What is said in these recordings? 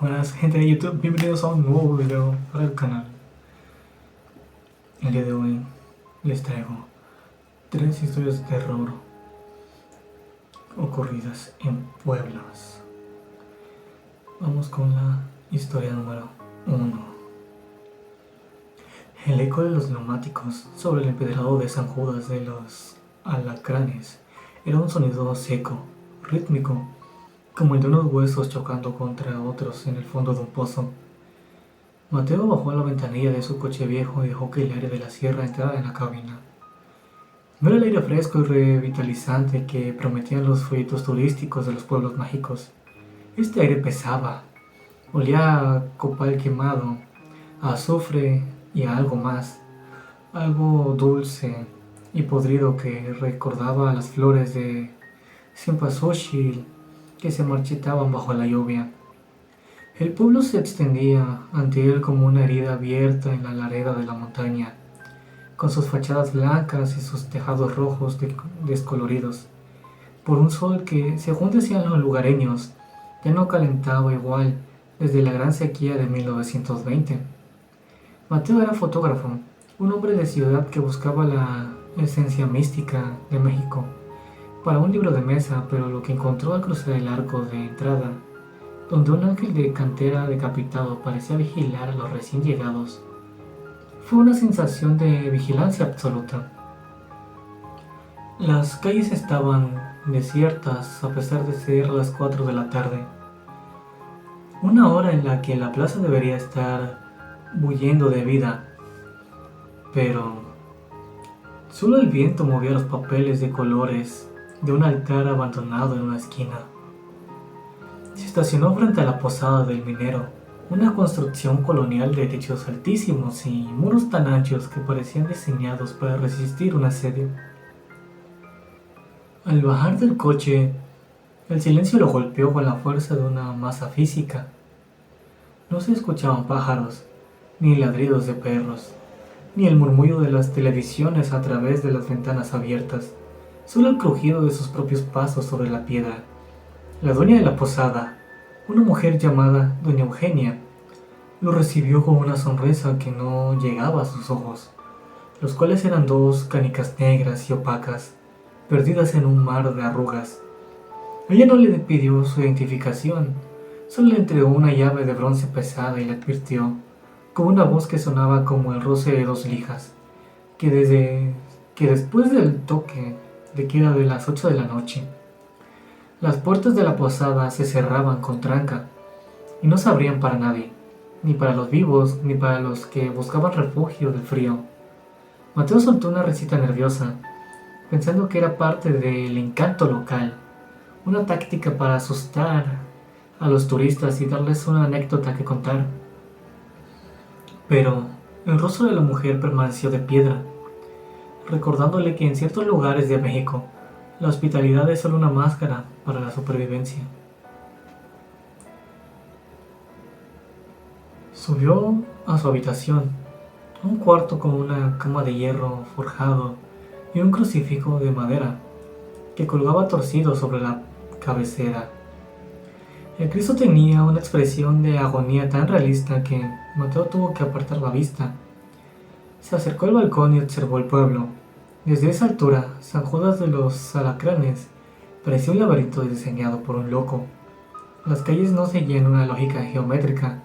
Buenas gente de YouTube, bienvenidos a un nuevo video para el canal. El día de hoy les traigo 3 historias de terror ocurridas en pueblos. Vamos con la historia número 1. El eco de los neumáticos sobre el empedrado de San Judas de los Alacranes era un sonido seco, rítmico, como el de unos huesos chocando contra otros en el fondo de un pozo. Mateo bajó a la ventanilla de su coche viejo y dejó que el aire de la sierra entrara en la cabina. No era el aire fresco y revitalizante que prometían los folletos turísticos de los pueblos mágicos. Este aire pesaba, olía a copal quemado, a azufre y a algo más, algo dulce y podrido que recordaba a las flores de cempasúchil que se marchitaban bajo la lluvia. El pueblo se extendía ante él como una herida abierta en la ladera de la montaña, con sus fachadas blancas y sus tejados rojos descoloridos, por un sol que, según decían los lugareños, ya no calentaba igual desde la gran sequía de 1920. Mateo era fotógrafo, un hombre de ciudad que buscaba la esencia mística de México para un libro de mesa, pero lo que encontró al cruzar el arco de entrada, donde un ángel de cantera decapitado parecía vigilar a los recién llegados, fue una sensación de vigilancia absoluta. Las calles estaban desiertas a pesar de ser las 4 de la tarde, una hora en la que la plaza debería estar bulliendo de vida, pero solo el viento movía los papeles de colores de un altar abandonado en una esquina. Se estacionó frente a la posada del minero, una construcción colonial de techos altísimos y muros tan anchos que parecían diseñados para resistir un asedio. Al bajar del coche, el silencio lo golpeó con la fuerza de una masa física. No se escuchaban pájaros, ni ladridos de perros, ni el murmullo de las televisiones a través de las ventanas abiertas, solo el crujido de sus propios pasos sobre la piedra. La dueña de la posada, una mujer llamada Doña Eugenia, lo recibió con una sonrisa que no llegaba a sus ojos, los cuales eran 2 canicas negras y opacas, perdidas en un mar de arrugas. Ella no le pidió su identificación, solo le entregó una llave de bronce pesada y le advirtió, con una voz que sonaba como el roce de 2 lijas, que después del toque de queda de las 8 de la noche, las puertas de la posada se cerraban con tranca y no se abrían para nadie, ni para los vivos ni para los que buscaban refugio del frío. Mateo soltó una risita nerviosa, pensando que era parte del encanto local, una táctica para asustar a los turistas y darles una anécdota que contar. Pero el rostro de la mujer permaneció de piedra, recordándole que en ciertos lugares de México la hospitalidad es solo una máscara para la supervivencia. Subió a su habitación, un cuarto con una cama de hierro forjado y un crucifijo de madera que colgaba torcido sobre la cabecera. El Cristo tenía una expresión de agonía tan realista que Mateo tuvo que apartar la vista. Se acercó al balcón y observó el pueblo. Desde esa altura, San Judas de los Alacranes parecía un laberinto diseñado por un loco. Las calles no seguían una lógica geométrica,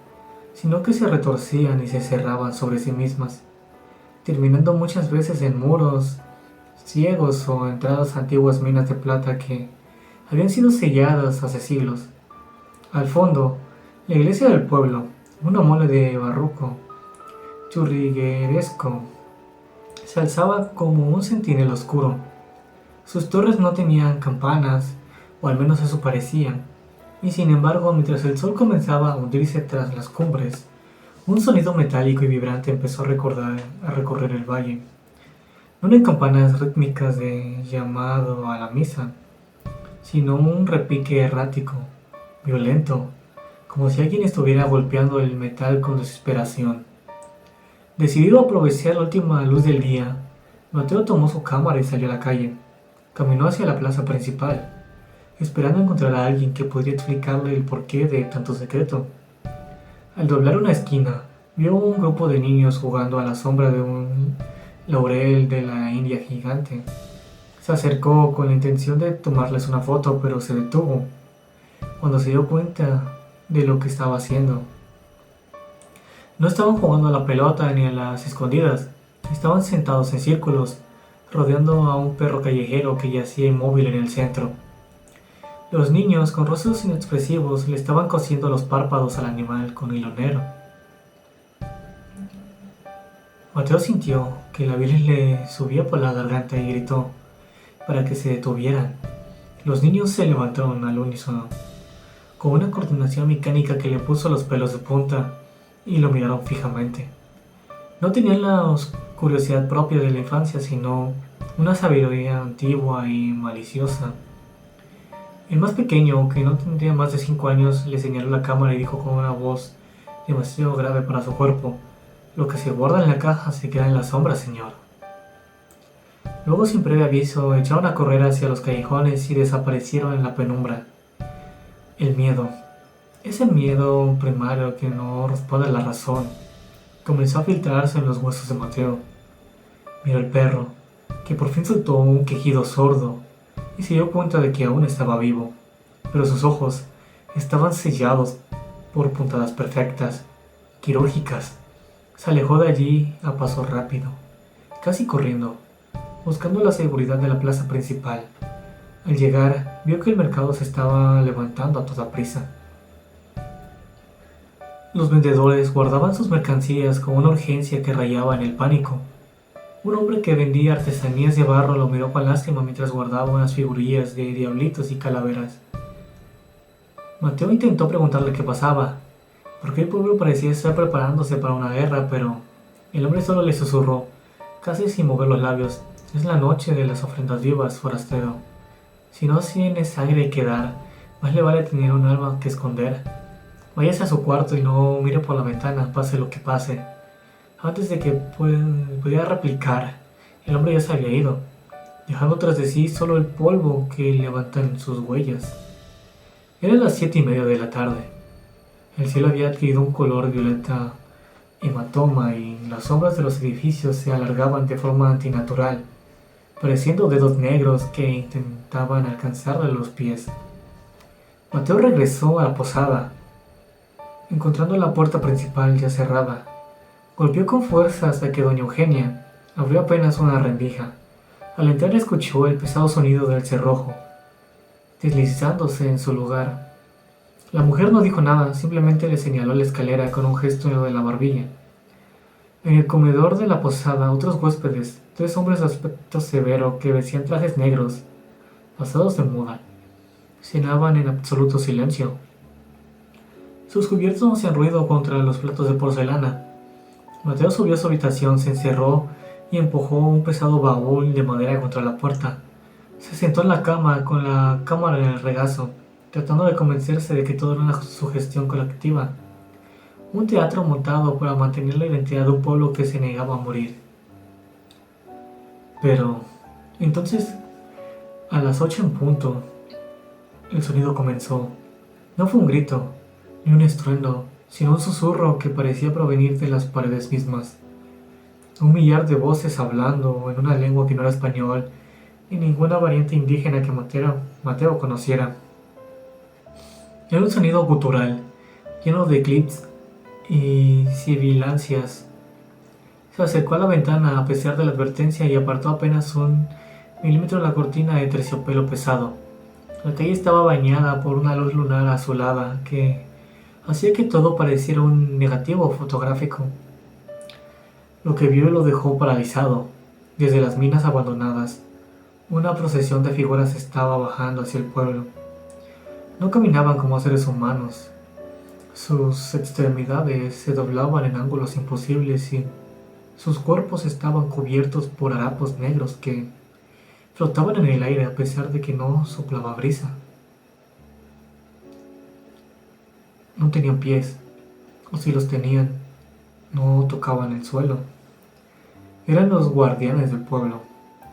sino que se retorcían y se cerraban sobre sí mismas, terminando muchas veces en muros ciegos o entradas a antiguas minas de plata que habían sido selladas hace siglos. Al fondo, la iglesia del pueblo, una mole de barroco churrigueresco, se alzaba como un centinela oscuro. Sus torres no tenían campanas, o al menos eso parecían, y sin embargo, mientras el sol comenzaba a hundirse tras las cumbres, un sonido metálico y vibrante empezó a recorrer el valle. No eran campanas rítmicas de llamado a la misa, sino un repique errático, violento, como si alguien estuviera golpeando el metal con desesperación. Decidido a aprovechar la última luz del día, Mateo tomó su cámara y salió a la calle. Caminó hacia la plaza principal, esperando encontrar a alguien que podría explicarle el porqué de tanto secreto. Al doblar una esquina, vio un grupo de niños jugando a la sombra de un laurel de la India gigante. Se acercó con la intención de tomarles una foto, pero se detuvo cuando se dio cuenta de lo que estaba haciendo. No estaban jugando a la pelota ni a las escondidas, estaban sentados en círculos, rodeando a un perro callejero que yacía inmóvil en el centro. Los niños, con rostros inexpresivos, le estaban cosiendo los párpados al animal con hilo negro. Mateo sintió que la bilis le subía por la garganta y gritó para que se detuvieran. Los niños se levantaron al unísono, con una coordinación mecánica que le puso los pelos de punta, y lo miraron fijamente. No tenían la curiosidad propia de la infancia, sino una sabiduría antigua y maliciosa. El más pequeño, que no tendría más de 5 años, le señaló la cámara y dijo con una voz demasiado grave para su cuerpo: «Lo que se guarda en la caja se queda en la sombra, señor». Luego, sin previo aviso, echaron a correr hacia los callejones y desaparecieron en la penumbra. El miedo, ese miedo primario que no responde a la razón, comenzó a filtrarse en los huesos de Mateo. Miró el perro, que por fin soltó un quejido sordo, y se dio cuenta de que aún estaba vivo, pero sus ojos estaban sellados por puntadas perfectas, quirúrgicas. Se alejó de allí a paso rápido, casi corriendo, buscando la seguridad de la plaza principal. Al llegar, vio que el mercado se estaba levantando a toda prisa. Los vendedores guardaban sus mercancías con una urgencia que rayaba en el pánico. Un hombre que vendía artesanías de barro lo miró con lástima mientras guardaba unas figurillas de diablitos y calaveras. Mateo intentó preguntarle qué pasaba, porque el pueblo parecía estar preparándose para una guerra, pero el hombre solo le susurró, casi sin mover los labios: «Es la noche de las ofrendas vivas, forastero. Si no tiene sangre que dar, más le vale tener un alma que esconder. Váyase a su cuarto y no mire por la ventana, pase lo que pase». Antes de que pudiera replicar, el hombre ya se había ido, dejando tras de sí solo el polvo que levantan sus huellas. Eran las 7:30 de la tarde. El cielo había adquirido un color violeta hematoma y las sombras de los edificios se alargaban de forma antinatural, pareciendo dedos negros que intentaban alcanzarle los pies. Mateo regresó a la posada, encontrando la puerta principal ya cerrada. Golpeó con fuerza hasta que doña Eugenia abrió apenas una rendija. Al entrar escuchó el pesado sonido del cerrojo, deslizándose en su lugar. La mujer no dijo nada, simplemente le señaló la escalera con un gesto de la barbilla. En el comedor de la posada, otros huéspedes, 3 hombres de aspecto severo que vestían trajes negros, pasados de moda, cenaban en absoluto silencio. Sus cubiertos no hacían ruido contra los platos de porcelana. Mateo subió a su habitación, se encerró y empujó un pesado baúl de madera contra la puerta. Se sentó en la cama con la cámara en el regazo, tratando de convencerse de que todo era una sugestión colectiva. Un teatro montado para mantener la identidad de un pueblo que se negaba a morir. Pero, entonces, a las 8 en punto, el sonido comenzó. No fue un grito, ni un estruendo, sino un susurro que parecía provenir de las paredes mismas. Un millar de voces hablando en una lengua que no era español, ni ninguna variante indígena que Mateo conociera. Era un sonido gutural, lleno de clips y sibilancias. Se acercó a la ventana a pesar de la advertencia y apartó apenas 1 milímetro la cortina de terciopelo pesado. La calle estaba bañada por una luz lunar azulada que hacía que todo pareciera un negativo fotográfico. Lo que vio lo dejó paralizado. Desde las minas abandonadas, una procesión de figuras estaba bajando hacia el pueblo. No caminaban como seres humanos. Sus extremidades se doblaban en ángulos imposibles y sus cuerpos estaban cubiertos por harapos negros que flotaban en el aire a pesar de que no soplaba brisa. No tenían pies, o si los tenían, no tocaban el suelo. Eran los guardianes del pueblo,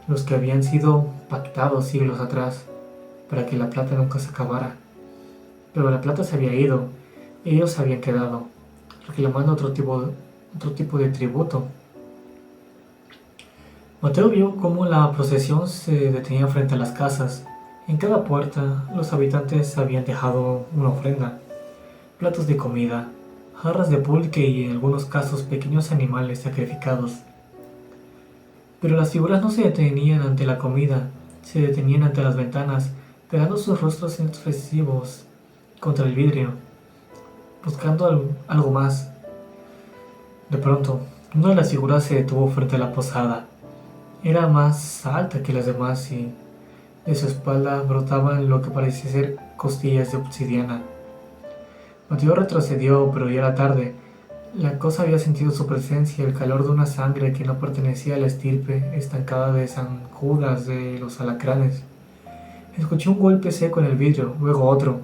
los que habían sido pactados siglos atrás para que la plata nunca se acabara. Pero la plata se había ido, ellos se habían quedado, reclamando otro tipo de tributo. Mateo vio cómo la procesión se detenía frente a las casas. En cada puerta, los habitantes habían dejado una ofrenda, platos de comida, jarras de pulque y en algunos casos pequeños animales sacrificados. Pero las figuras no se detenían ante la comida, se detenían ante las ventanas, pegando sus rostros inexpresivos contra el vidrio, buscando algo más. De pronto, una de las figuras se detuvo frente a la posada. Era más alta que las demás y de su espalda brotaban lo que parecía ser costillas de obsidiana. Mateo retrocedió, pero ya era tarde. La cosa había sentido su presencia, el calor de una sangre que no pertenecía a la estirpe estancada de San Judas de los alacranes. Escuché un golpe seco en el vidrio, luego otro.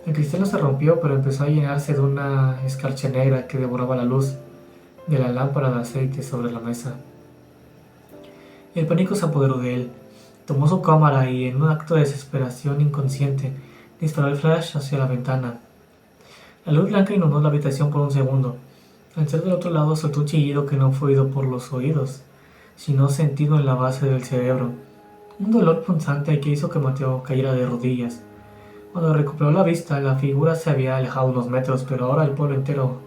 El cristal no se rompió, pero empezó a llenarse de una escarcha negra que devoraba la luz de la lámpara de aceite sobre la mesa. El pánico se apoderó de él. Tomó su cámara y, en un acto de desesperación inconsciente, disparó el flash hacia la ventana. La luz blanca inundó la habitación por un segundo. Al ser del otro lado soltó un chillido que no fue oído por los oídos, sino sentido en la base del cerebro. Un dolor punzante que hizo que Mateo cayera de rodillas. Cuando recuperó la vista, la figura se había alejado unos metros, pero ahora el pueblo entero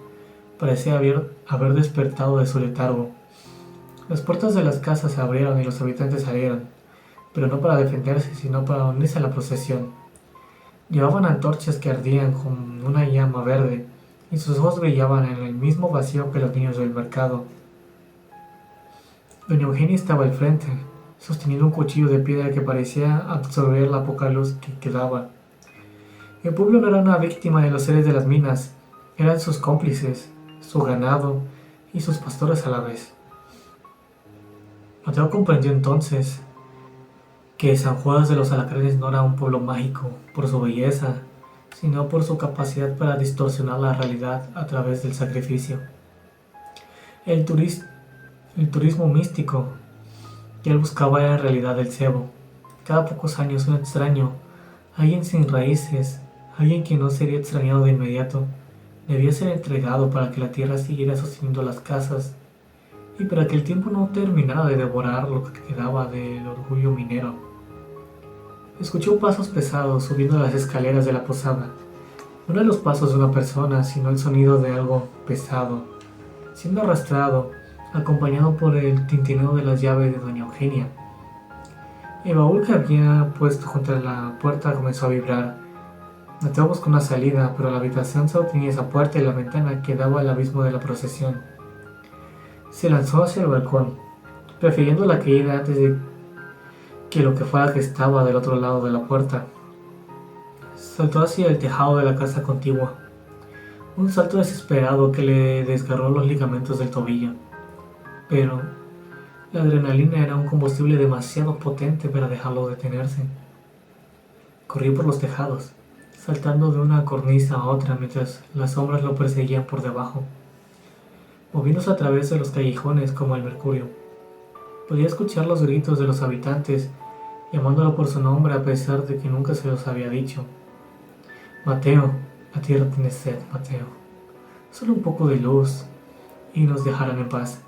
parecía haber despertado de su letargo. Las puertas de las casas se abrieron y los habitantes salieron, pero no para defenderse, sino para unirse a la procesión. Llevaban antorchas que ardían con una llama verde, y sus ojos brillaban en el mismo vacío que los niños del mercado. Doña Eugenia estaba al frente, sosteniendo un cuchillo de piedra que parecía absorber la poca luz que quedaba. El pueblo no era una víctima de los seres de las minas, eran sus cómplices, su ganado y sus pastores a la vez. Mateo comprendió entonces que San Judas de los Alacranes no era un pueblo mágico por su belleza, sino por su capacidad para distorsionar la realidad a través del sacrificio. El turismo místico que él buscaba era en realidad el cebo. Cada pocos años un extraño, alguien sin raíces, alguien que no sería extrañado de inmediato, debía ser entregado para que la tierra siguiera sosteniendo las casas y para que el tiempo no terminara de devorar lo que quedaba del orgullo minero. Escuchó pasos pesados subiendo las escaleras de la posada. No eran los pasos de una persona, sino el sonido de algo pesado, siendo arrastrado, acompañado por el tintineo de las llaves de Doña Eugenia. El baúl que había puesto junto a la puerta comenzó a vibrar. Mateo buscó una salida, pero la habitación solo tenía esa puerta y la ventana que daba al abismo de la procesión. Se lanzó hacia el balcón, prefiriendo la caída antes de que lo que fuera que estaba del otro lado de la puerta. Saltó hacia el tejado de la casa contigua, un salto desesperado que le desgarró los ligamentos del tobillo. Pero la adrenalina era un combustible demasiado potente para dejarlo detenerse. Corrió por los tejados, saltando de una cornisa a otra mientras las sombras lo perseguían por debajo, moviéndose a través de los callejones como el mercurio. Podía escuchar los gritos de los habitantes, llamándolo por su nombre a pesar de que nunca se los había dicho. Mateo, la tierra tiene sed, Mateo. Solo un poco de luz y nos dejarán en paz.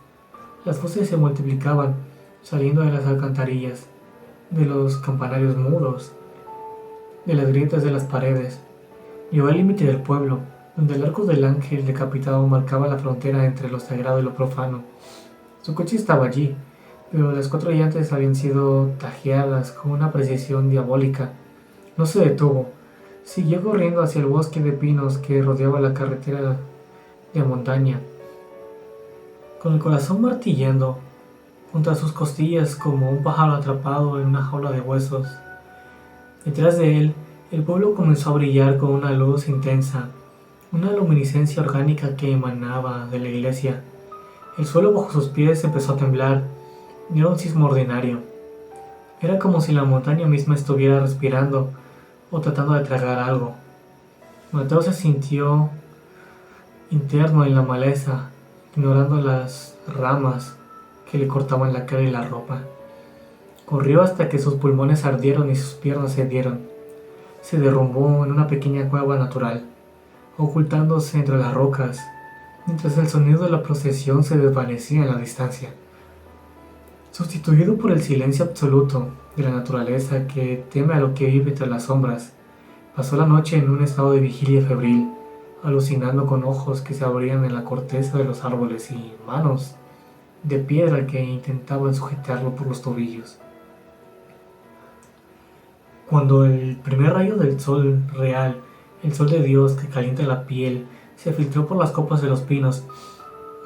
Las voces se multiplicaban, saliendo de las alcantarillas, de los campanarios mudos, de las grietas de las paredes. Llegó al límite del pueblo, donde el arco del ángel decapitado marcaba la frontera entre lo sagrado y lo profano. Su coche estaba allí, pero las 4 llantas habían sido tajeadas con una precisión diabólica. No se detuvo. Siguió corriendo hacia el bosque de pinos que rodeaba la carretera de montaña, con el corazón martillando contra sus costillas como un pájaro atrapado en una jaula de huesos. Detrás de él, el pueblo comenzó a brillar con una luz intensa, una luminiscencia orgánica que emanaba de la iglesia. El suelo bajo sus pies empezó a temblar. No era un sismo ordinario. Era como si la montaña misma estuviera respirando o tratando de tragar algo. Mateo se sintió interno en la maleza, ignorando las ramas que le cortaban la cara y la ropa. Corrió hasta que sus pulmones ardieron y sus piernas cedieron. Se derrumbó en una pequeña cueva natural, ocultándose entre las rocas. mientras el sonido de la procesión se desvanecía en la distancia, sustituido por el silencio absoluto de la naturaleza que teme a lo que vive entre las sombras. Pasó la noche en un estado de vigilia febril, alucinando con ojos que se abrían en la corteza de los árboles y manos de piedra que intentaban sujetarlo por los tobillos. Cuando el primer rayo del sol real, el sol de Dios que calienta la piel, se filtró por las copas de los pinos,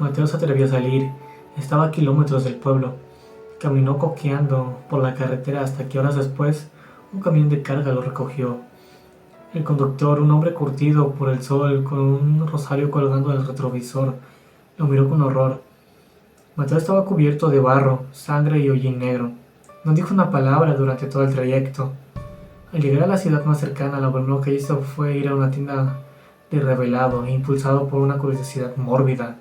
Mateo se atrevió a salir. Estaba a kilómetros del pueblo. Caminó coqueando por la carretera hasta que horas después un camión de carga lo recogió. El conductor, un hombre curtido por el sol con un rosario colgando del retrovisor, lo miró con horror. Mateo estaba cubierto de barro, sangre y hollín negro. No dijo una palabra durante todo el trayecto. Al llegar a la ciudad más cercana, lo primero que hizo fue ir a una tienda de revelado, impulsado por una curiosidad mórbida,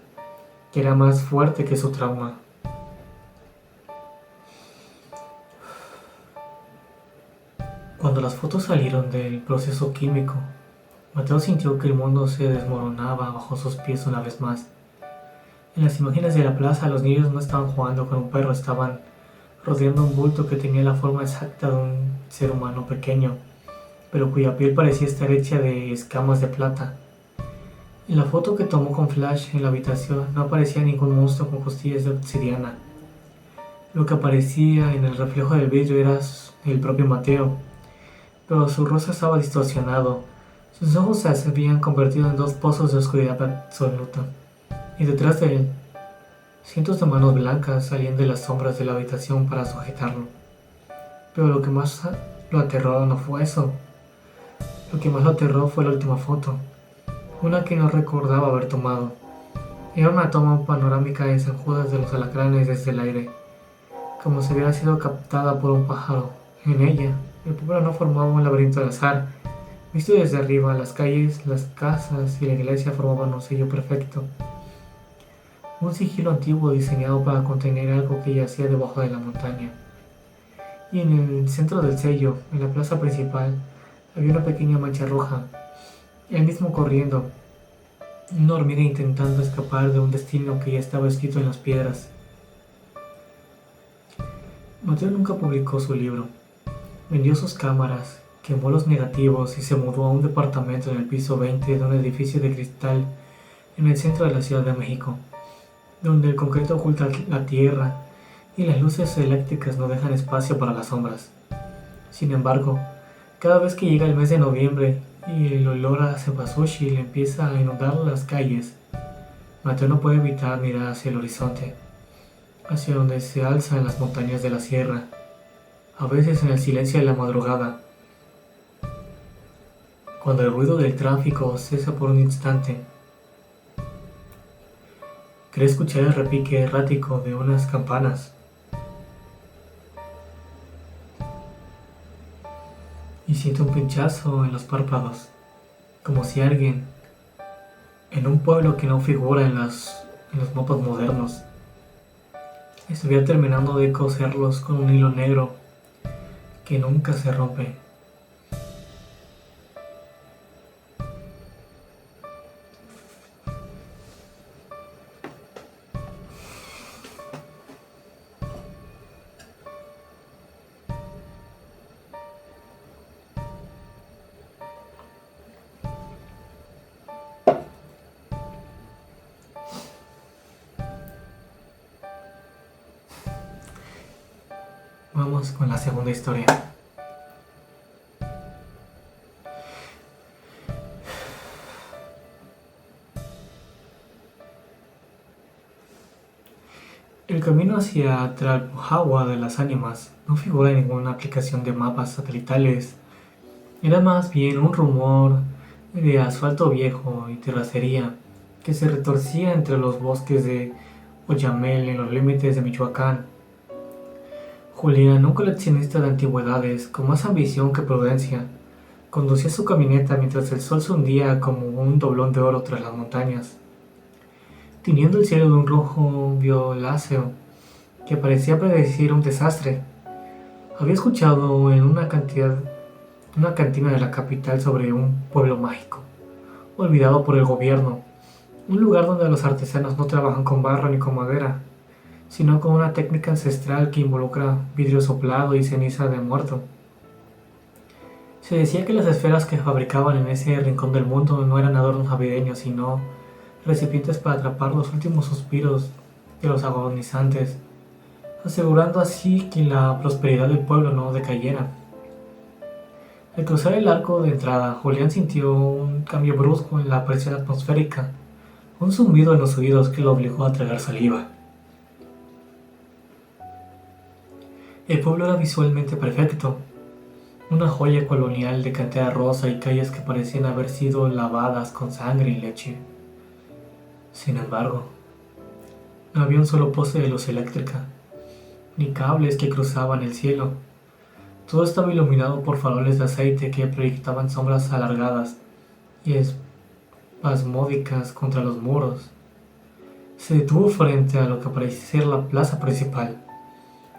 que era más fuerte que su trauma. Cuando las fotos salieron del proceso químico, Mateo sintió que el mundo se desmoronaba bajo sus pies una vez más. En las imágenes de la plaza, los niños no estaban jugando con un perro, estaban rodeando un bulto que tenía la forma exacta de un ser humano pequeño, pero cuya piel parecía estar hecha de escamas de plata. En la foto que tomó con flash en la habitación no aparecía ningún monstruo con costillas de obsidiana. Lo que aparecía en el reflejo del vidrio era el propio Mateo, pero su rostro estaba distorsionado. Sus ojos se habían convertido en dos pozos de oscuridad absoluta, y detrás de él, cientos de manos blancas salían de las sombras de la habitación para sujetarlo. Pero lo que más lo aterró no fue eso. Lo que más lo aterró fue la última foto, una que no recordaba haber tomado. Era una toma panorámica de San Judas de los Alacranes desde el aire, como si hubiera sido captada por un pájaro. En ella, el pueblo no formaba un laberinto al azar. Visto desde arriba, las calles, las casas y la iglesia formaban un sello perfecto. Un sigilo antiguo diseñado para contener algo que yacía debajo de la montaña. Y en el centro del sello, en la plaza principal, había una pequeña mancha roja. Él mismo corriendo, una hormiga intentando escapar de un destino que ya estaba escrito en las piedras. Mateo nunca publicó su libro. Vendió sus cámaras, quemó los negativos y se mudó a un departamento en el piso 20 de un edificio de cristal en el centro de la Ciudad de México, donde el concreto oculta la tierra y las luces eléctricas no dejan espacio para las sombras. Sin embargo, cada vez que llega el mes de noviembre y el olor a cempasúchil empieza a inundar las calles, Mateo no puede evitar mirar hacia el horizonte, hacia donde se alzan las montañas de la sierra, a veces en el silencio de la madrugada. Cuando el ruido del tráfico cesa por un instante, cree escuchar el repique errático de unas campanas y siente un pinchazo en los párpados, como si alguien, en un pueblo que no figura en los mapas modernos, estuviera terminando de coserlos con un hilo negro que nunca se rompe. Vamos con la segunda historia. El camino hacia Tlalpujahua de las Ánimas no figura en ninguna aplicación de mapas satelitales. Era más bien un rumor de asfalto viejo y terracería que se retorcía entre los bosques de Oyamel en los límites de Michoacán. Julián, un coleccionista de antigüedades con más ambición que prudencia, conducía su camioneta mientras el sol se hundía como un doblón de oro tras las montañas, tiñendo el cielo de un rojo violáceo que parecía predecir un desastre. Había escuchado en una cantina de la capital sobre un pueblo mágico, olvidado por el gobierno, Un lugar donde los artesanos no trabajan con barro ni con madera, sino con una técnica ancestral que involucra vidrio soplado y ceniza de muerto. Se decía que las esferas que fabricaban en ese rincón del mundo no eran adornos navideños, sino recipientes para atrapar los últimos suspiros de los agonizantes, asegurando así que la prosperidad del pueblo no decayera. Al cruzar el arco de entrada, Julián sintió un cambio brusco en la presión atmosférica, un zumbido en los oídos que lo obligó a tragar saliva. El pueblo era visualmente perfecto, una joya colonial de cantera rosa y calles que parecían haber sido lavadas con sangre y leche. Sin embargo, no había un solo poste de luz eléctrica, ni cables que cruzaban el cielo. Todo estaba iluminado por faroles de aceite que proyectaban sombras alargadas y espasmódicas contra los muros. Se detuvo frente a lo que parecía ser la plaza principal,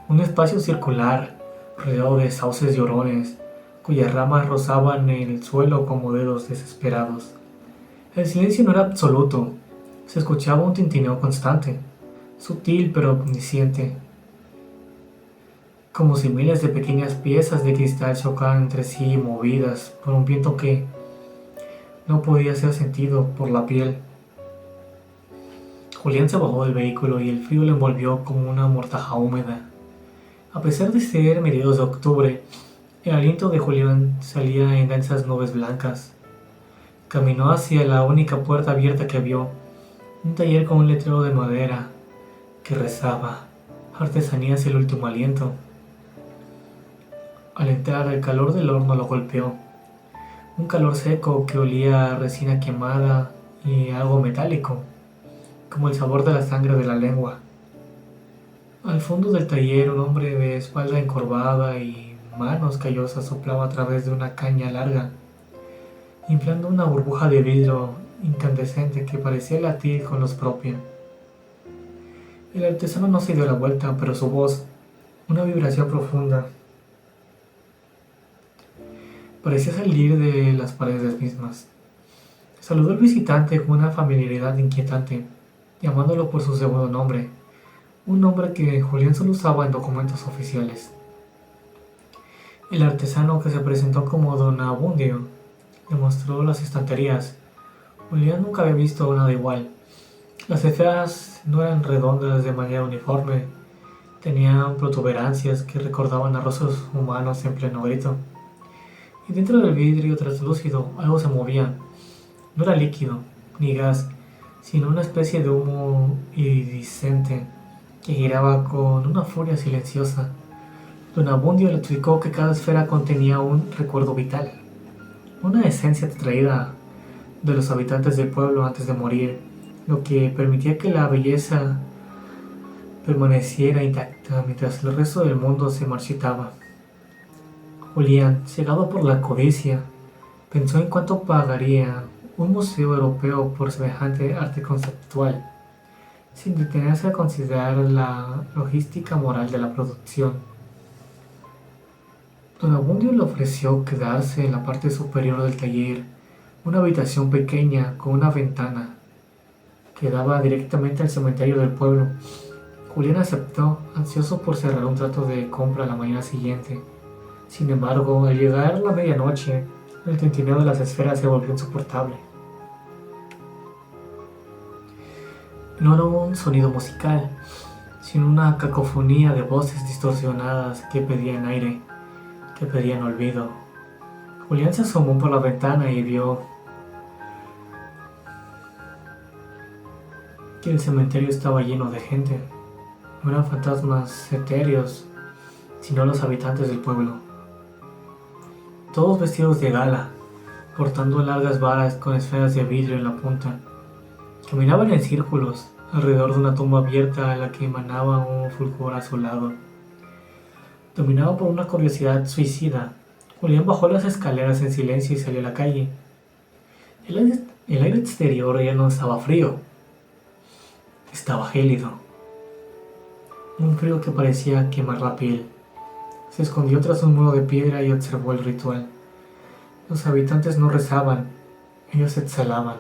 un espacio circular rodeado de sauces llorones, cuyas ramas rozaban el suelo como dedos desesperados. El silencio no era absoluto, se escuchaba un tintineo constante, sutil pero omnisciente, como si miles de pequeñas piezas de cristal chocaran entre sí movidas por un viento que no podía ser sentido por la piel. Julián se bajó del vehículo y el frío lo envolvió como una mortaja húmeda. A pesar de ser mediados de octubre, el aliento de Julián salía en densas nubes blancas. Caminó hacia la única puerta abierta que vio, un taller con un letrero de madera que rezaba: Artesanías el último aliento. Al entrar, el calor del horno lo golpeó, un calor seco que olía a resina quemada y algo metálico, como el sabor de la sangre de la lengua. Al fondo del taller, un hombre de espalda encorvada y manos callosas soplaba a través de una caña larga, inflando una burbuja de vidrio incandescente que parecía latir con luz propia. El artesano no se dio la vuelta, pero su voz, una vibración profunda, parecía salir de las paredes mismas. Saludó al visitante con una familiaridad inquietante, llamándolo por su segundo nombre, un nombre que Julián solo usaba en documentos oficiales. El artesano, que se presentó como Don Abundio, le mostró las estanterías. Julián nunca había visto nada igual. Las esferas no eran redondas de manera uniforme, tenían protuberancias que recordaban a rostros humanos en pleno grito. Y dentro del vidrio translúcido algo se movía. No era líquido, ni gas, sino una especie de humo iridiscente que giraba con una furia silenciosa. Don Abundio le explicó que cada esfera contenía un recuerdo vital, una esencia traída de los habitantes del pueblo antes de morir, lo que permitía que la belleza permaneciera intacta mientras el resto del mundo se marchitaba. Julián, cegado por la codicia, pensó en cuánto pagaría un museo europeo por semejante arte conceptual, sin detenerse a considerar la logística moral de la producción. Don Abundio le ofreció quedarse en la parte superior del taller, una habitación pequeña con una ventana que daba directamente al cementerio del pueblo. Julián aceptó, ansioso por cerrar un trato de compra la mañana siguiente. Sin embargo, al llegar la medianoche, el tintineo de las esferas se volvió insoportable. No era un sonido musical, sino una cacofonía de voces distorsionadas que pedían aire, que pedían olvido. Julián se asomó por la ventana y vio que el cementerio estaba lleno de gente. No eran fantasmas etéreos, sino los habitantes del pueblo. Todos vestidos de gala, portando largas varas con esferas de vidrio en la punta. Caminaban en círculos alrededor de una tumba abierta a la que emanaba un fulgor azulado. Dominado por una curiosidad suicida, Julián bajó las escaleras en silencio y salió a la calle. El aire exterior ya no estaba frío, estaba gélido. Un frío que parecía quemar la piel. Se escondió tras un muro de piedra y observó el ritual. Los habitantes no rezaban, ellos exhalaban.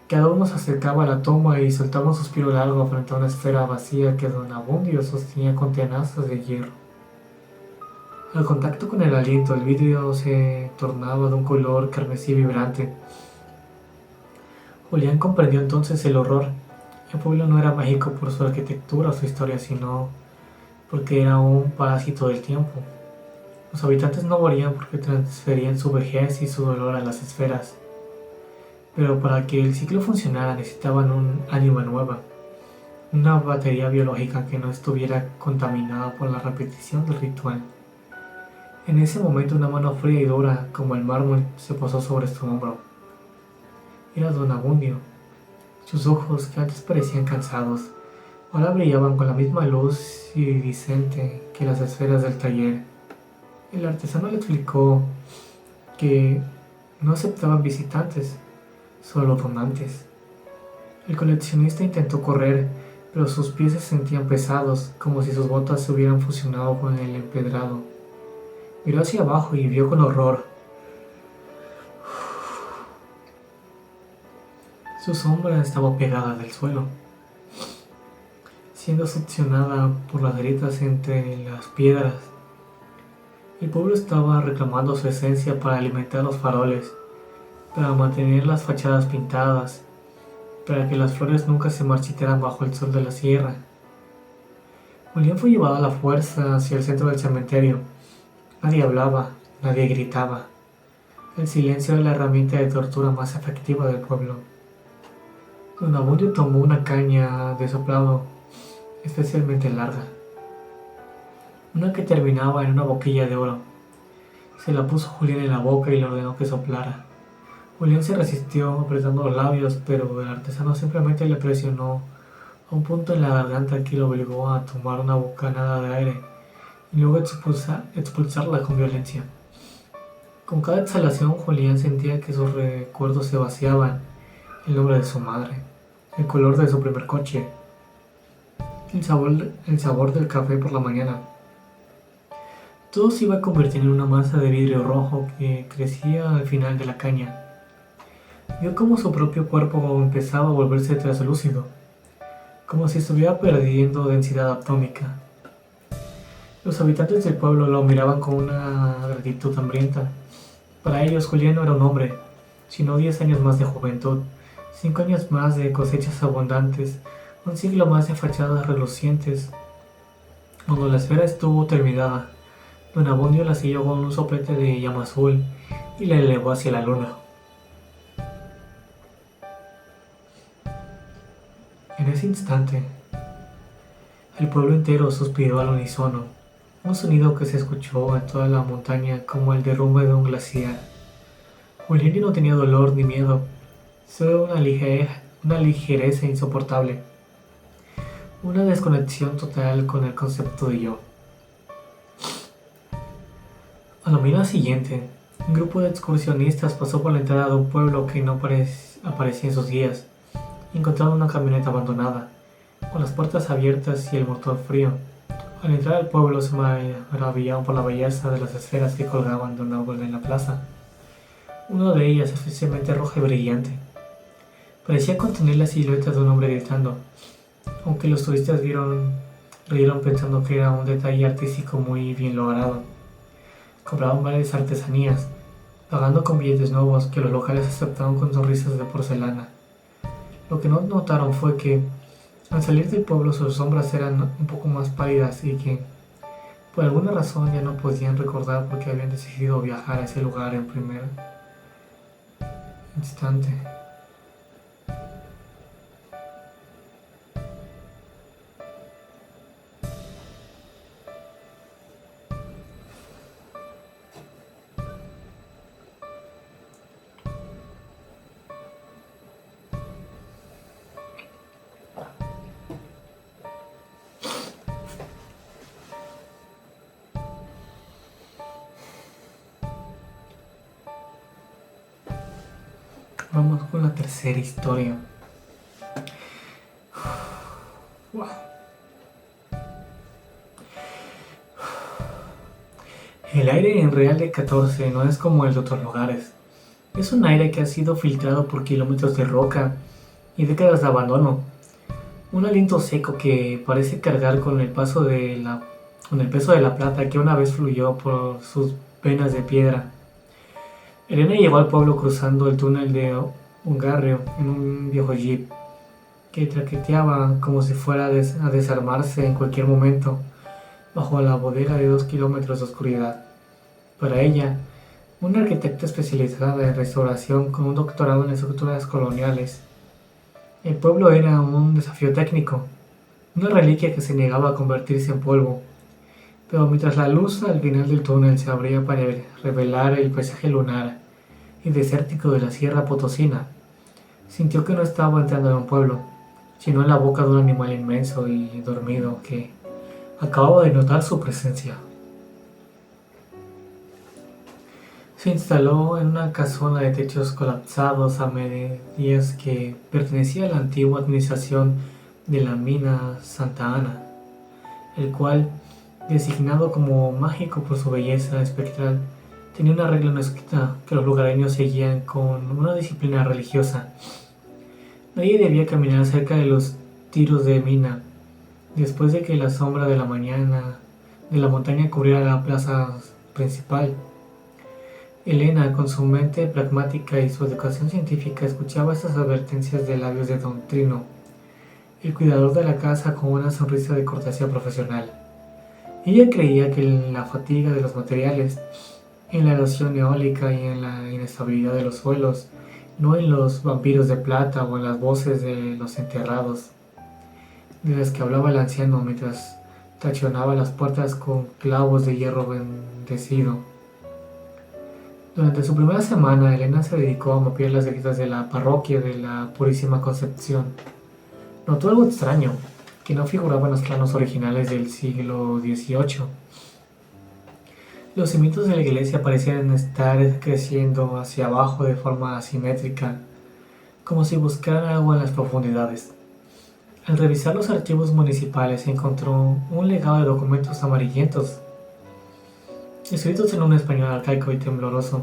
Cada uno se acercaba a la toma y soltaba un suspiro largo frente a una esfera vacía que Don Abundio sostenía con tenazas de hierro. Al contacto con el aliento, el vidrio se tornaba de un color carmesí vibrante. Julián comprendió entonces el horror. El pueblo no era mágico por su arquitectura o su historia, sino porque era un parásito del tiempo. Los habitantes no morían porque transferían su vejez y su dolor a las esferas. Pero para que el ciclo funcionara necesitaban un ánima nueva, una batería biológica que no estuviera contaminada por la repetición del ritual. En ese momento una mano fría y dura, como el mármol, se posó sobre su hombro. Era Don Abundio. Sus ojos, que antes parecían cansados, ahora brillaban con la misma luz iridiscente que las esferas del taller. El artesano le explicó que no aceptaban visitantes, solo donantes. El coleccionista intentó correr, pero sus pies se sentían pesados, como si sus botas se hubieran fusionado con el empedrado. Miró hacia abajo y vio con horror. Su sombra estaba pegada del suelo, siendo succionada por las grietas entre las piedras. El pueblo estaba reclamando su esencia para alimentar los faroles, para mantener las fachadas pintadas, para que las flores nunca se marchitaran bajo el sol de la sierra. Julián fue llevado a la fuerza hacia el centro del cementerio. Nadie hablaba, nadie gritaba. El silencio era la herramienta de tortura más efectiva del pueblo. Don Abundio tomó una caña de soplado especialmente larga, una que terminaba en una boquilla de oro. Se la puso Julián en la boca y le ordenó que soplara. Julián se resistió, apretando los labios, pero el artesano simplemente le presionó a un punto en la garganta que lo obligó a tomar una bocanada de aire y luego expulsarla con violencia. Con cada exhalación, Julián sentía que sus recuerdos se vaciaban: el nombre de su madre, el color de su primer coche, el sabor del café por la mañana. Todo se iba a convertir en una masa de vidrio rojo que crecía al final de la caña. Vio cómo su propio cuerpo empezaba a volverse translúcido, como si estuviera perdiendo densidad atómica. Los habitantes del pueblo lo miraban con una gratitud hambrienta. Para ellos, Julián no era un hombre, sino 10 años más de juventud, 5 años más de cosechas abundantes, un siglo más de fachadas relucientes. Cuando la esfera estuvo terminada, Don Abundio la selló con un soplete de llama azul y la elevó hacia la luna. En ese instante, el pueblo entero suspiró al unísono, un sonido que se escuchó en toda la montaña como el derrumbe de un glaciar. Julián ya no tenía dolor ni miedo, solo una ligereza insoportable, una desconexión total con el concepto de yo. A la mañana siguiente, un grupo de excursionistas pasó por la entrada de un pueblo que no aparecía en sus guías y encontraron una camioneta abandonada, con las puertas abiertas y el motor frío. Al entrar al pueblo se maravillaron por la belleza de las esferas que colgaban de un árbol en la plaza. Una de ellas, especialmente roja y brillante, parecía contener la silueta de un hombre gritando, aunque los turistas rieron pensando que era un detalle artístico muy bien logrado. Compraban varias artesanías, pagando con billetes nuevos que los locales aceptaban con sonrisas de porcelana. Lo que no notaron fue que, al salir del pueblo, sus sombras eran un poco más pálidas y que, por alguna razón, ya no podían recordar por qué habían decidido viajar a ese lugar en primer instante. Vamos con la tercera historia. Wow. El aire en Real de 14 no es como el de otros lugares. Es un aire que ha sido filtrado por kilómetros de roca y décadas de abandono. Un aliento seco que parece cargar con el peso de la plata que una vez fluyó por sus venas de piedra. Elena llegó al pueblo cruzando el túnel de Ungarrio en un viejo jeep que traqueteaba como si fuera a desarmarse en cualquier momento bajo la bodega de 2 kilómetros de oscuridad. Para ella, una arquitecta especializada en restauración con un doctorado en estructuras coloniales, el pueblo era un desafío técnico, una reliquia que se negaba a convertirse en polvo. Pero mientras la luz al final del túnel se abría para revelar el paisaje lunar y desértico de la Sierra Potosina, sintió que no estaba entrando en un pueblo, sino en la boca de un animal inmenso y dormido que acababa de notar su presencia. Se instaló en una casona de techos colapsados a medias que pertenecía a la antigua administración de la mina Santa Ana, el cual, designado como mágico por su belleza espectral, tenía una regla no escrita que los lugareños seguían con una disciplina religiosa. Nadie debía caminar cerca de los tiros de mina después de que la sombra de la montaña cubriera la plaza principal. Elena, con su mente pragmática y su educación científica, escuchaba estas advertencias de labios de Don Trino, el cuidador de la casa, con una sonrisa de cortesía profesional. Ella creía que en la fatiga de los materiales, en la erosión eólica y en la inestabilidad de los suelos, no en los vampiros de plata o en las voces de los enterrados, de las que hablaba el anciano mientras tachonaba las puertas con clavos de hierro bendecido. Durante su primera semana, Elena se dedicó a mapear las grietas de la parroquia de la Purísima Concepción. Notó algo extraño, que no figuraba en los planos originales del siglo XVIII. Los cimientos de la iglesia parecían estar creciendo hacia abajo de forma asimétrica, como si buscaran algo en las profundidades. Al revisar los archivos municipales encontró un legado de documentos amarillentos, escritos en un español arcaico y tembloroso,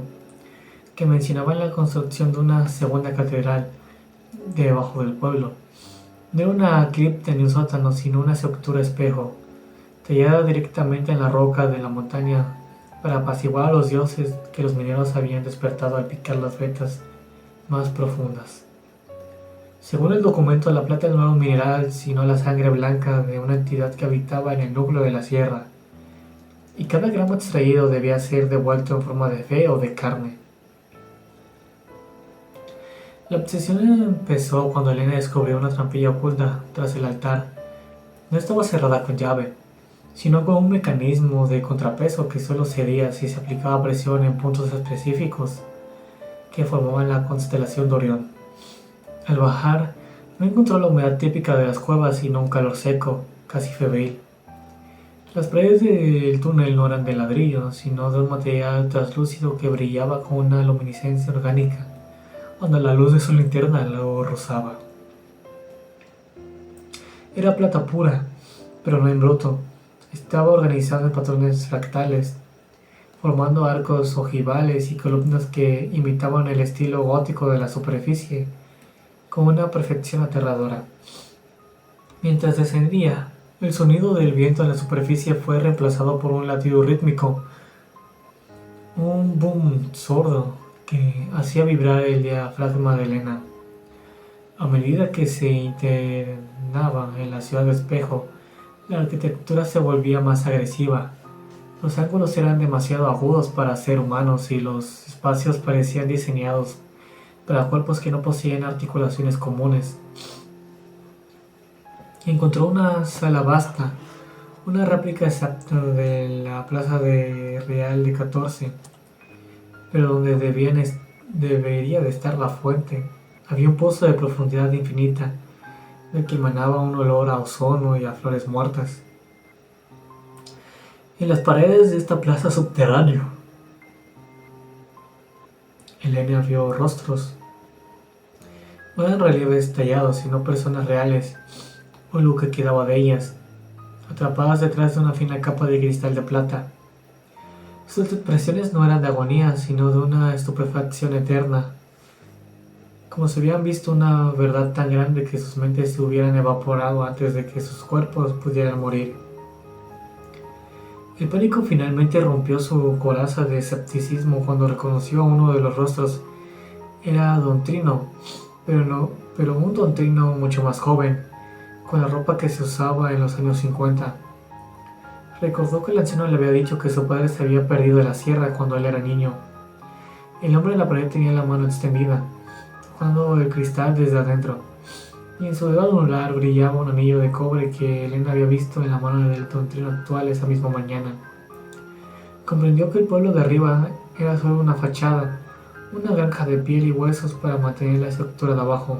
que mencionaban la construcción de una segunda catedral debajo del pueblo. No era una cripta ni un sótano, sino una estructura espejo, tallada directamente en la roca de la montaña para apaciguar a los dioses que los mineros habían despertado al picar las vetas más profundas. Según el documento, la plata no era un mineral, sino la sangre blanca de una entidad que habitaba en el núcleo de la sierra, y cada gramo extraído debía ser devuelto en forma de fe o de carne. La obsesión empezó cuando Elena descubrió una trampilla oculta tras el altar. No estaba cerrada con llave, sino con un mecanismo de contrapeso que solo cedía si se aplicaba presión en puntos específicos que formaban la constelación de Orión. Al bajar, no encontró la humedad típica de las cuevas, sino un calor seco, casi febril. Las paredes del túnel no eran de ladrillo, sino de un material translúcido que brillaba con una luminiscencia orgánica, cuando la luz de su linterna lo rozaba. Era plata pura, pero no en bruto. Estaba organizado en patrones fractales, formando arcos ojivales y columnas que imitaban el estilo gótico de la superficie, con una perfección aterradora. Mientras descendía, el sonido del viento en la superficie fue reemplazado por un latido rítmico, un boom sordo que hacía vibrar el diafragma de Elena. A medida que se internaba en la ciudad de espejo, la arquitectura se volvía más agresiva. Los ángulos eran demasiado agudos para ser humanos y los espacios parecían diseñados para cuerpos que no poseían articulaciones comunes. Encontró una sala vasta, una réplica exacta de la plaza de Real de 14, pero donde debería de estar la fuente. Había un pozo de profundidad infinita, del que emanaba un olor a ozono y a flores muertas. En las paredes de esta plaza subterránea, Elena vio rostros. No eran relieves tallados, sino personas reales, o lo que quedaba de ellas, atrapadas detrás de una fina capa de cristal de plata. Sus expresiones no eran de agonía, sino de una estupefacción eterna, como si hubieran visto una verdad tan grande que sus mentes se hubieran evaporado antes de que sus cuerpos pudieran morir. El pánico finalmente rompió su coraza de escepticismo cuando reconoció a uno de los rostros. Era Don Trino, pero un Don Trino mucho más joven, con la ropa que se usaba en los años 50. Recordó que el anciano le había dicho que su padre se había perdido en la sierra cuando él era niño. El hombre en la pared tenía la mano extendida, tocando el cristal desde adentro, y en su dedo anular brillaba un anillo de cobre que Elena había visto en la mano del Don Trino actual esa misma mañana. Comprendió que el pueblo de arriba era solo una fachada, una granja de piel y huesos para mantener la estructura de abajo.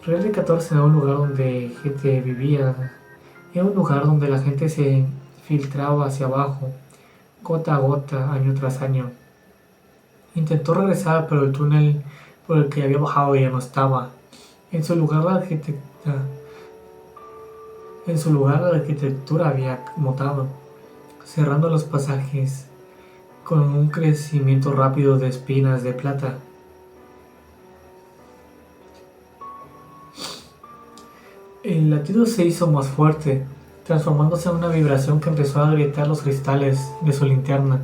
Real de 14 era un lugar donde gente vivía, era un lugar donde la gente se filtraba hacia abajo, gota a gota, año tras año. Intentó regresar, pero el túnel por el que había bajado ya no estaba. En su lugar la arquitectura había mutado, cerrando los pasajes con un crecimiento rápido de espinas de plata. El latido se hizo más fuerte, transformándose en una vibración que empezó a agrietar los cristales de su linterna.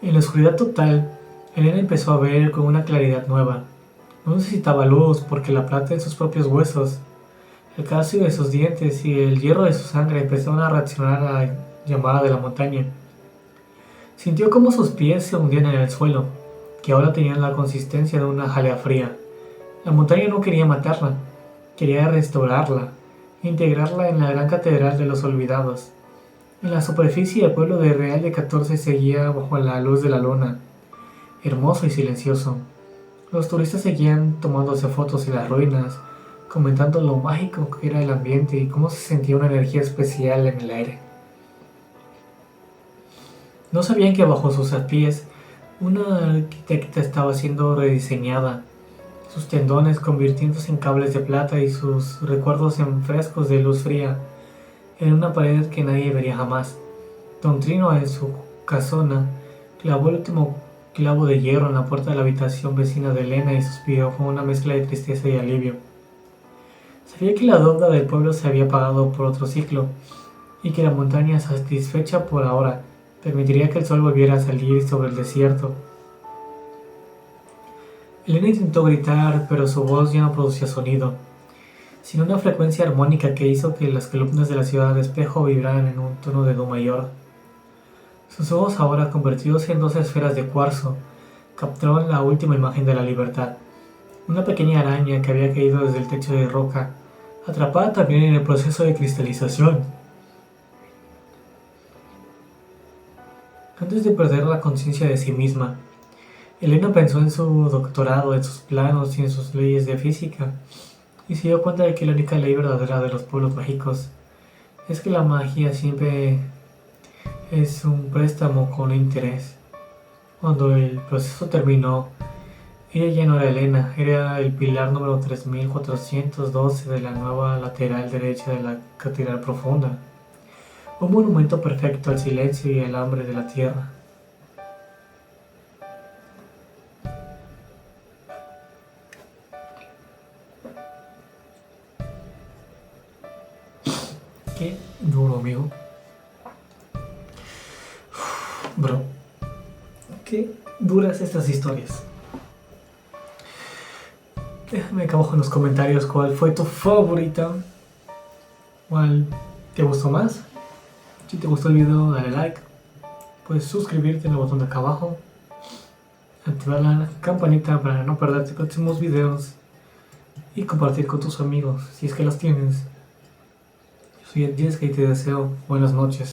En la oscuridad total, Elena empezó a ver con una claridad nueva. No necesitaba luz porque la plata en sus propios huesos, el calcio de sus dientes y el hierro de su sangre empezaron a reaccionar a la llamada de la montaña. Sintió cómo sus pies se hundían en el suelo, que ahora tenían la consistencia de una jalea fría. La montaña no quería matarla, quería restaurarla, integrarla en la gran catedral de los olvidados. En la superficie el pueblo de Real de 14 seguía bajo la luz de la luna, hermoso y silencioso. Los turistas seguían tomándose fotos en las ruinas, comentando lo mágico que era el ambiente y cómo se sentía una energía especial en el aire. No sabían que bajo sus pies una arquitecta estaba siendo rediseñada, sus tendones convirtiéndose en cables de plata y sus recuerdos en frescos de luz fría en una pared que nadie vería jamás. Don Trino, en su casona, clavó el último clavo de hierro en la puerta de la habitación vecina de Elena y suspiró con una mezcla de tristeza y alivio. Sabía que la deuda del pueblo se había pagado por otro ciclo, y que la montaña, satisfecha por ahora, permitiría que el sol volviera a salir sobre el desierto. Elena intentó gritar, pero su voz ya no producía sonido, sino una frecuencia armónica que hizo que las columnas de la ciudad de espejo vibraran en un tono de do mayor. Sus ojos, ahora convertidos en dos esferas de cuarzo, captaron la última imagen de la libertad. Una pequeña araña que había caído desde el techo de roca, atrapada también en el proceso de cristalización. Antes de perder la conciencia de sí misma, Elena pensó en su doctorado, en sus planos y en sus leyes de física, y se dio cuenta de que la única ley verdadera de los pueblos mágicos es que la magia siempre es un préstamo con interés. Cuando el proceso terminó, ella ya no era Elena, era el pilar número 3412 de la nueva lateral derecha de la catedral profunda, un monumento perfecto al silencio y al hambre de la tierra. Qué duro, amigo. Bro, qué duras estas historias. Déjame acá abajo en los comentarios cuál fue tu favorita, cuál te gustó más. Si te gustó el video, dale like, puedes suscribirte en el botón de acá abajo, activar la campanita para no perderte próximos videos y compartir con tus amigos si es que los tienes. Yo soy el Jessica y te deseo buenas noches.